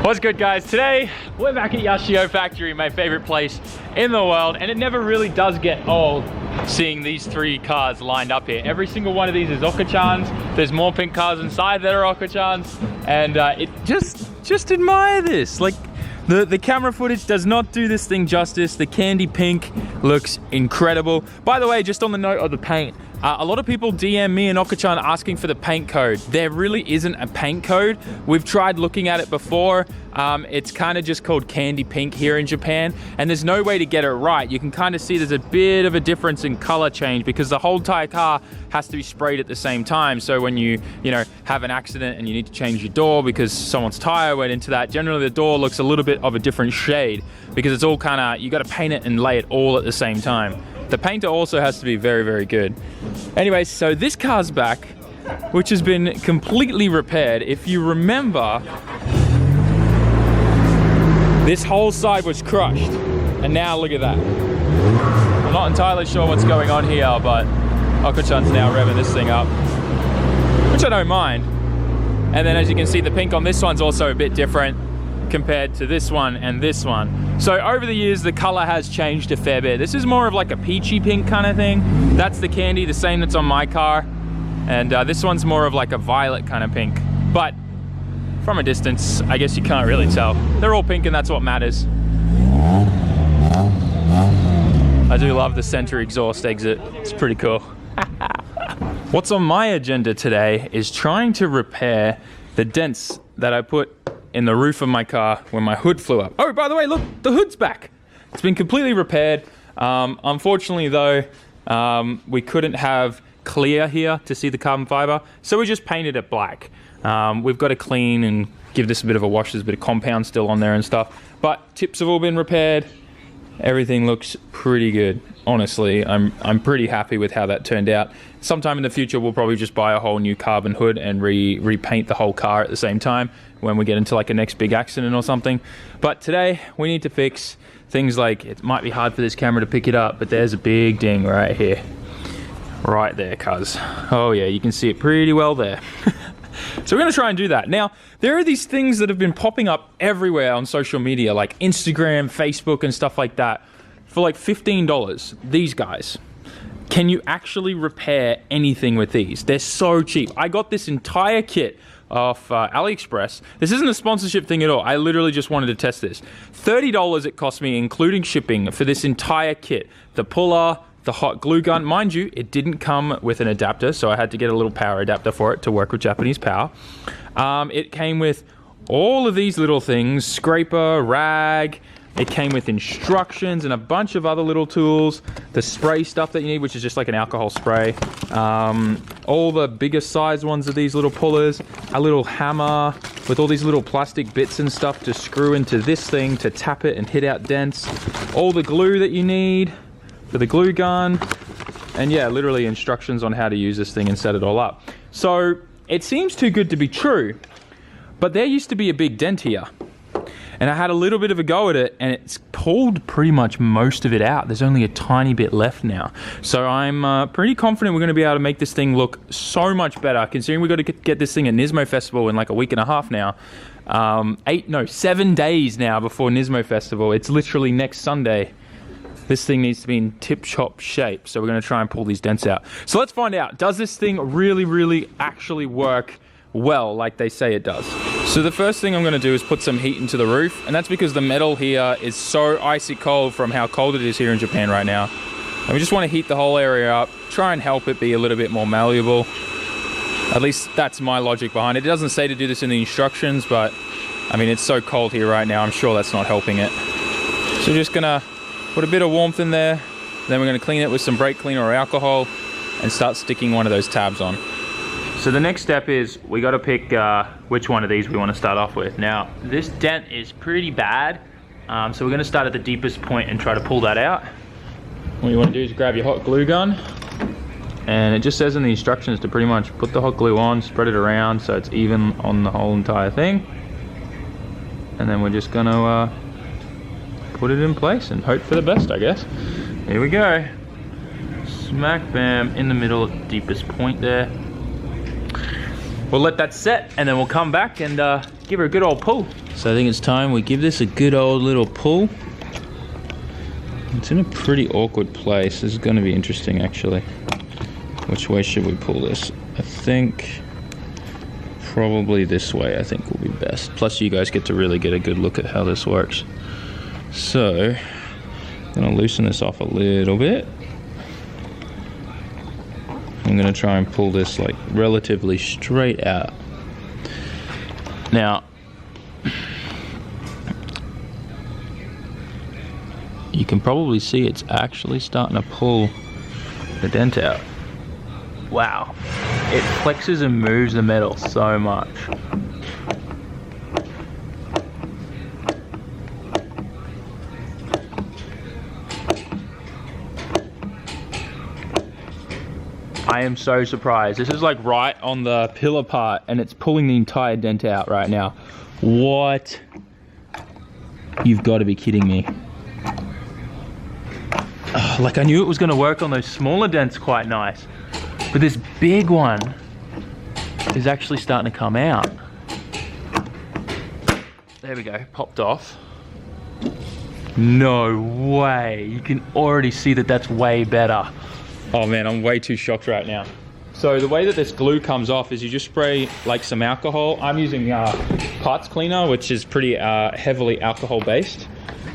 What's good, guys? Today we're back at Yoshio factory, my favorite place in the world, and it never really does get old seeing these three cars lined up here. Every single one of these is Oka-chan's. There's more pink cars inside that are Oka-chan's, and it just admire this. Like, the camera footage does not do this thing justice. The candy pink looks incredible. By the way, just on the note of the paint, a lot of people DM me and Oka-chan asking for the paint code. There really isn't a paint code. We've tried looking at it before. It's kind of just called candy pink here in Japan, and there's no way to get it right. You can kind of see there's a bit of a difference in color change because the whole entire car has to be sprayed at the same time. So when you have an accident and you need to change your door because someone's tire went into that, generally the door looks a little bit of a different shade because it's all kind of, you got to paint it and lay it all at the same time. The painter also has to be very, very good. Anyways, so this car's back, which has been completely repaired. If you remember, this whole side was crushed, and now look at that. I'm not entirely sure what's going on here, but Oka-chan's now revving this thing up, which I don't mind. And then as you can see, the pink on this one's also a bit different compared to this one and this one. So over the years, the color has changed a fair bit. This is more of like a peachy pink kind of thing. That's the candy, the same that's on my car. And this one's more of like a violet kind of pink. But from a distance, I guess you can't really tell. They're all pink and that's what matters. I do love the center exhaust exit. It's pretty cool. What's on my agenda today is trying to repair the dents that I put in the roof of my car when my hood flew up. Oh, by the way, look, the hood's back. It's been completely repaired. Unfortunately though, we couldn't have clear here to see the carbon fiber, so we just painted it black. We've got to clean and give this a bit of a wash. There's a bit of compound still on there and stuff, but tips have all been repaired. Everything looks pretty good. Honestly, I'm pretty happy with how that turned out. Sometime in the future, we'll probably just buy a whole new carbon hood and repaint the whole car at the same time when we get into like a next big accident or something. But today, we need to fix things like, it might be hard for this camera to pick it up, but there's a big ding right here. Right there, cuz. Oh yeah, you can see it pretty well there. So we're gonna try and do that. Now, there are these things that have been popping up everywhere on social media, like Instagram, Facebook, and stuff like that, for like $15. These guys. Can you actually repair anything with these? They're so cheap. I got this entire kit off Aliexpress. This isn't a sponsorship thing at all. I literally just wanted to test this. $30 it cost me, including shipping, for this entire kit. The puller, the hot glue gun. Mind you, it didn't come with an adapter, so I had to get a little power adapter for it to work with Japanese power. It came with all of these little things, scraper, rag. It came with instructions and a bunch of other little tools. The spray stuff that you need, which is just like an alcohol spray. All the bigger size ones of these little pullers. A little hammer with all these little plastic bits and stuff to screw into this thing to tap it and hit out dents. All the glue that you need for the glue gun. And yeah, literally instructions on how to use this thing and set it all up. So it seems too good to be true, but there used to be a big dent here. And I had a little bit of a go at it, and it's pulled pretty much most of it out. There's only a tiny bit left now. So I'm pretty confident we're going to be able to make this thing look so much better, considering we've got to get this thing at Nismo Festival in like a week and a half now. 7 days now before Nismo Festival. It's literally next Sunday. This thing needs to be in tip-top shape, so we're going to try and pull these dents out. So let's find out. Does this thing really actually work well like they say it does? So the first thing I'm going to do is put some heat into the roof, and that's because the metal here is so icy cold from how cold it is here in Japan right now. And we just want to heat the whole area up, try and help it be a little bit more malleable. At least that's my logic behind it. It doesn't say to do this in the instructions, but I mean, it's so cold here right now, I'm sure that's not helping it. So we're just going to put a bit of warmth in there, then we're going to clean it with some brake cleaner or alcohol and start sticking one of those tabs on. So the next step is we got to pick which one of these we want to start off with. Now, this dent is pretty bad, so we're going to start at the deepest point and try to pull that out. What you want to do is grab your hot glue gun, and it just says in the instructions to pretty much put the hot glue on, spread it around so it's even on the whole entire thing. And then we're just going to put it in place and hope for the best, I guess. Here we go. Smack bam in the middle at the deepest point there. We'll let that set and then we'll come back and give her a good old pull. So I think it's time we give this a good old little pull. It's in a pretty awkward place. This is going to be interesting, actually. Which way should we pull this? I think probably this way, I think will be best. Plus you guys get to really get a good look at how this works. So I'm going to loosen this off a little bit. I'm going to try and pull this like relatively straight out. Now, you can probably see it's actually starting to pull the dent out. Wow, it flexes and moves the metal so much. I am so surprised. This is like right on the pillar part and it's pulling the entire dent out right now. What? You've got to be kidding me. Like I knew it was going to work on those smaller dents quite nice, but this big one is actually starting to come out. There we go, popped off. No way, you can already see that that's way better. Oh man, I'm way too shocked right now. So the way that this glue comes off is you just spray like some alcohol. I'm using parts cleaner, which is pretty heavily alcohol based.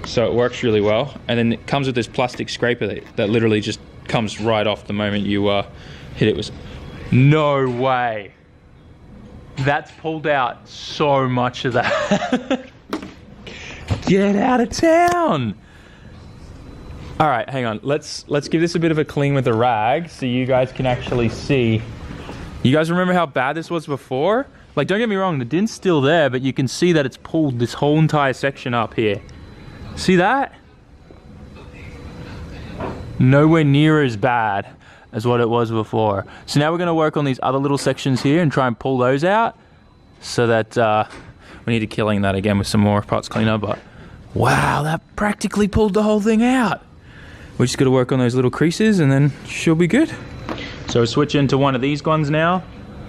So it works really well. And then it comes with this plastic scraper that literally just comes right off the moment you hit it with. No way. That's pulled out so much of that. Get out of town. All right, hang on. Let's give this a bit of a clean with a rag so you guys can actually see. You guys remember how bad this was before? Like, don't get me wrong, the dent's still there, but you can see that it's pulled this whole entire section up here. See that? Nowhere near as bad as what it was before. So now we're gonna work on these other little sections here and try and pull those out so that we need to killing that again with some more parts cleaner, but wow, that practically pulled the whole thing out. We're just gonna work on those little creases and then she'll be good. So we'll switch into one of these ones now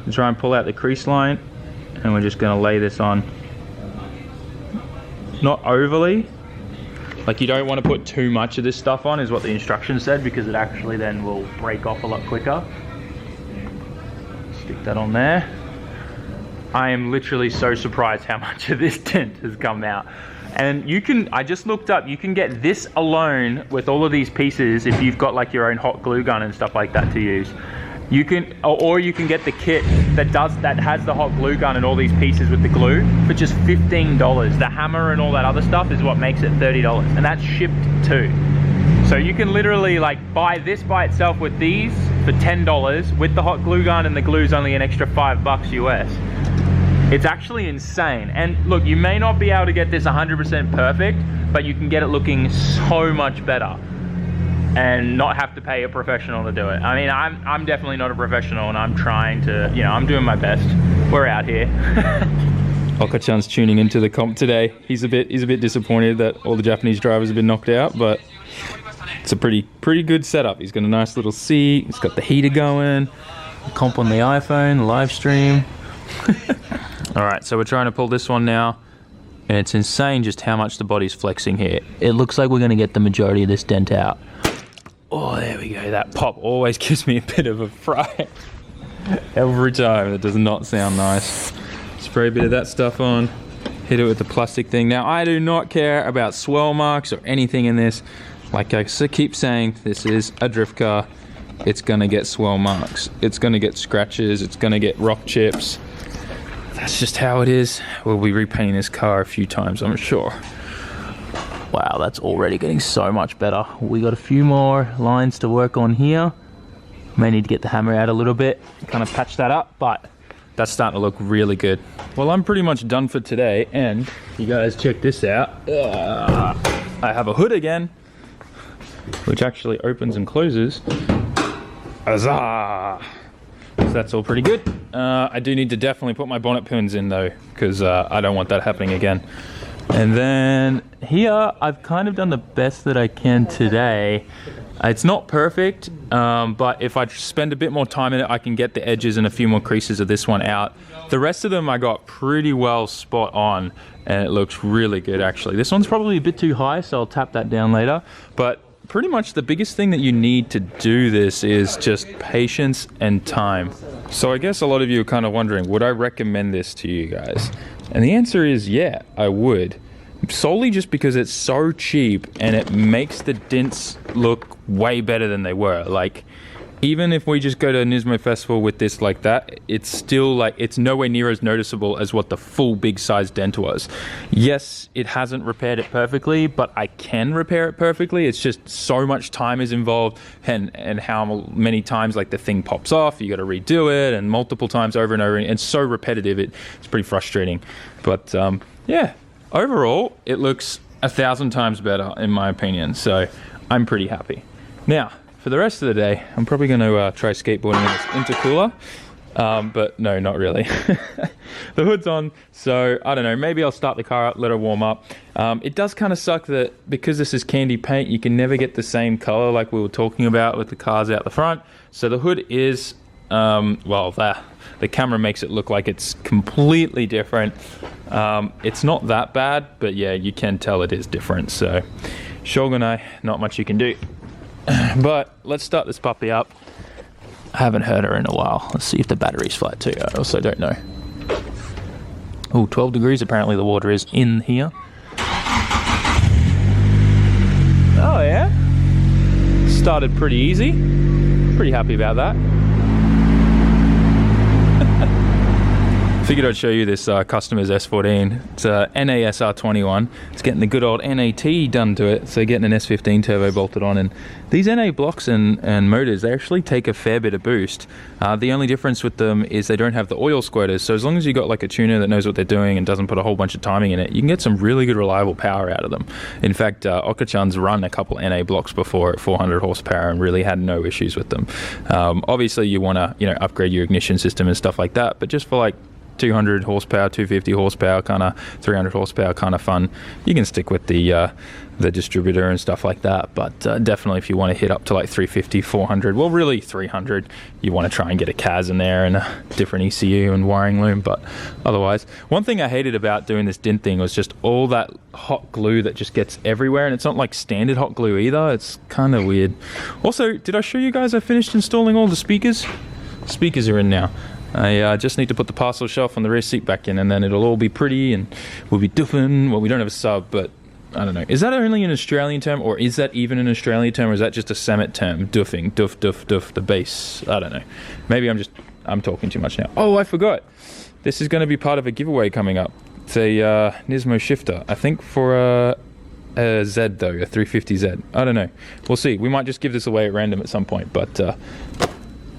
and try and pull out the crease line, and we're just gonna lay this on. Not overly, like you don't want to put too much of this stuff on is what the instructions said, because it actually then will break off a lot quicker. Stick that on there. I am literally so surprised how much of this dent has come out. And you can, I just looked up, you can get this alone with all of these pieces if you've got like your own hot glue gun and stuff like that to use. You can, or you can get the kit that has the hot glue gun and all these pieces with the glue for just $15. The hammer and all that other stuff is what makes it $30, and that's shipped too. So you can literally like buy this by itself with these for $10. With the hot glue gun and the glue's only an extra $5 US. It's actually insane. And look, you may not be able to get this 100% perfect, but you can get it looking so much better and not have to pay a professional to do it. I mean, I'm definitely not a professional, and I'm trying to, you know, I'm doing my best. We're out here. Oka-chan's tuning into the comp today. He's a bit disappointed that all the Japanese drivers have been knocked out, but it's a pretty good setup. He's got a nice little seat. He's got the heater going. Comp on the iPhone, live stream. All right, so we're trying to pull this one now, and it's insane just how much the body's flexing here. It looks like we're gonna get the majority of this dent out. Oh, there we go. That pop always gives me a bit of a fright. Every time. That does not sound nice. Spray a bit of that stuff on, hit it with the plastic thing. Now, I do not care about swirl marks or anything in this. Like I keep saying, this is a drift car. It's gonna get swirl marks. It's gonna get scratches. It's gonna get rock chips. That's just how it is. We'll be repainting this car a few times, I'm sure. Wow, that's already getting so much better. We got a few more lines to work on here. May need to get the hammer out a little bit, kind of patch that up, but that's starting to look really good. Well, I'm pretty much done for today, and you guys check this out. I have a hood again, which actually opens and closes. Huzzah! So that's all pretty good. I do need to definitely put my bonnet pins in though, because I don't want that happening again. And then here, I've kind of done the best that I can today. It's not perfect, but if I spend a bit more time in it, I can get the edges and a few more creases of this one out. The rest of them I got pretty well spot on, and it looks really good actually. This one's probably a bit too high, so I'll tap that down later. But pretty much the biggest thing that you need to do this is just patience and time. So I guess a lot of you are kind of wondering, would I recommend this to you guys? And the answer is yeah, I would. Solely just because it's so cheap and it makes the dents look way better than they were. Like, even if we just go to a Nismo festival with this like that, it's still like, it's nowhere near as noticeable as what the full big size dent was. Yes, it hasn't repaired it perfectly, but I can repair it perfectly. It's just so much time is involved, and how many times like the thing pops off, you got to redo it, and multiple times over and over, and it's so repetitive, it's pretty frustrating. But yeah, overall, it looks 1,000 times better in my opinion, so I'm pretty happy. Now, for the rest of the day, I'm probably going to try skateboarding in this intercooler, but no, not really. The hood's on, so I don't know, maybe I'll start the car up, let it warm up. It does kind of suck that because this is candy paint, you can never get the same color like we were talking about with the cars out the front. So the hood is, well, the camera makes it look like it's completely different. It's not that bad, but yeah, you can tell it is different. So Shogunai, not much you can do. But let's start this puppy up. I haven't heard her in a while. Let's see if the battery's flat too. I also don't know. Oh, 12 degrees. Apparently the water is in here. Oh yeah. Started pretty easy. Pretty happy about that. Figured I'd show you this customer's S14. It's a NASR21. It's getting the good old NAT done to it, so getting an S15 turbo bolted on. And these NA blocks and motors, they actually take a fair bit of boost. The only difference with them is they don't have the oil squirters, so as long as you got like a tuner that knows what they're doing and doesn't put a whole bunch of timing in it, you can get some really good reliable power out of them. In fact, Oka-chan's run a couple NA blocks before at 400 horsepower and really had no issues with them. Obviously you want to upgrade your ignition system and stuff like that, but just for like 200 horsepower, 250 horsepower, kind of 300 horsepower kind of fun, you can stick with the distributor and stuff like that. But definitely if you want to hit up to like 350, 400, well really 300, you want to try and get a CAS in there and a different ECU and wiring loom. But otherwise, one thing I hated about doing this dent thing was just all that hot glue that just gets everywhere, and it's not like standard hot glue either. It's kind of weird. Also, did I show you guys I finished installing all the speakers? Speakers are in now. I just need to put the parcel shelf on the rear seat back in, and then it'll all be pretty and we'll be doofing. Well, we don't have a sub, but I don't know. Is that only an Australian term, or is that even an Australian term, or is that just a SAMMIT term? Doofing, doof, doof, doof, the bass. I don't know. Maybe I'm talking too much now. Oh, I forgot. This is going to be part of a giveaway coming up. It's a Nismo shifter. I think for a Z though, a 350Z. I don't know. We'll see. We might just give this away at random at some point, but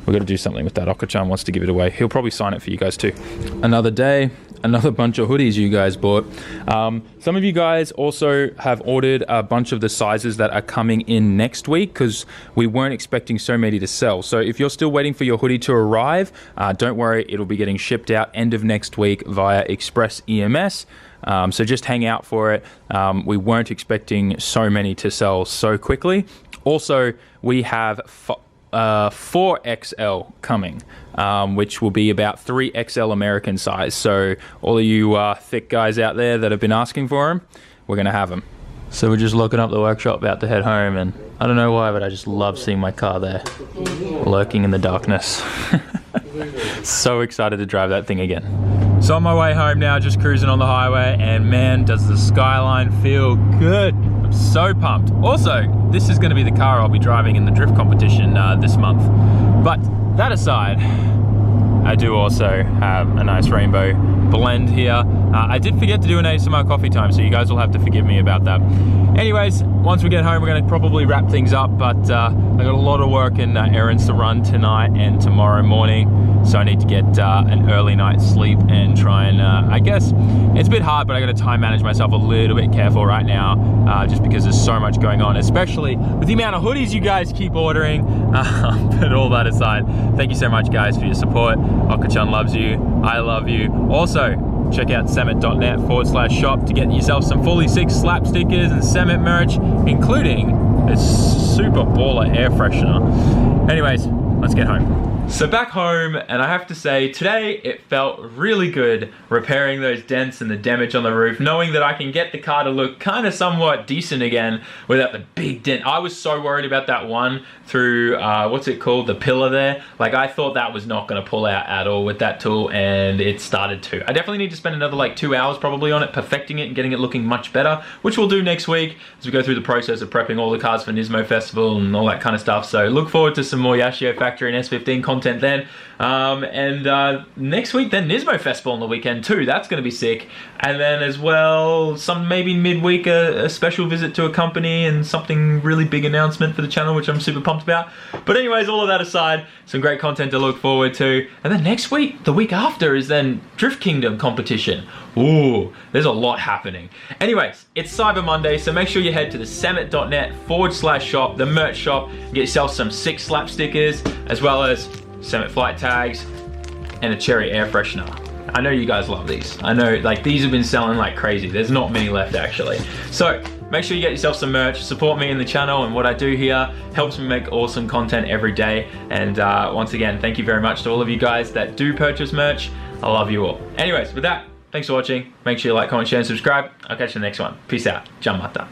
we've got to do something with that. Oka-chan wants to give it away. He'll probably sign it for you guys too. Another day, another bunch of hoodies you guys bought. Some of you guys also have ordered a bunch of the sizes that are coming in next week, because we weren't expecting so many to sell. So if you're still waiting for your hoodie to arrive, don't worry, it'll be getting shipped out end of next week via Express EMS. So just hang out for it. We weren't expecting so many to sell so quickly. Also, we have 4XL coming, which will be about 3XL American size. So all of you thick guys out there that have been asking for them, we're going to have them. So we're just locking up the workshop, about to head home, and I don't know why, but I just love seeing my car there, lurking in the darkness. So excited to drive that thing again. So on my way home now, just cruising on the highway, and man, does the skyline feel good. I'm so pumped. Also, this is going to be the car I'll be driving in the drift competition this month. But that aside, I do also have a nice rainbow blend here. I did forget to do an ASMR coffee time, so you guys will have to forgive me about that. Anyways, once we get home, we're going to probably wrap things up, but I got a lot of work and errands to run tonight and tomorrow morning, so I need to get an early night's sleep and try and, I guess, it's a bit hard, but I got to time manage myself a little bit careful right now, just because there's so much going on, especially with the amount of hoodies you guys keep ordering. But all that aside, thank you so much, guys, for your support. Oka-chan loves you. I love you. Also, check out sammit.net/shop to get yourself some Fully 6 slap stickers and SAMMIT merch, including It's super baller air freshener. Anyways, let's get home. So back home, and I have to say, today it felt really good repairing those dents and the damage on the roof, knowing that I can get the car to look kind of somewhat decent again without the big dent. I was so worried about that one through, what's it called, the pillar there. Like, I thought that was not going to pull out at all with that tool, and it started to. I definitely need to spend another like 2 hours probably on it, perfecting it and getting it looking much better, which we'll do next week as we go through the process of prepping all the cars for Nismo Festival and all that kind of stuff. So look forward to some more Yoshio Factory and S15 content then. Next week then Nismo Festival on the weekend too. That's going to be sick. And then as well, some maybe midweek a special visit to a company and something really big announcement for the channel, which I'm super pumped about. But anyways, all of that aside, some great content to look forward to. And then next week, the week after, is then Drift Kingdom competition. Ooh, there's a lot happening. Anyways, it's Cyber Monday, so make sure you head to the SAMMIT.net/shop, the merch shop, and get yourself some sick slap stickers, as well as SAMMIT flight tags and a cherry air freshener. I know you guys love these. I know, like, these have been selling like crazy. There's not many left actually. So make sure you get yourself some merch, support me in the channel and what I do here. Helps me make awesome content every day. And once again, thank you very much to all of you guys that do purchase merch. I love you all. Anyways, with that, thanks for watching. Make sure you like, comment, share, and subscribe. I'll catch you in the next one. Peace out. Jamata.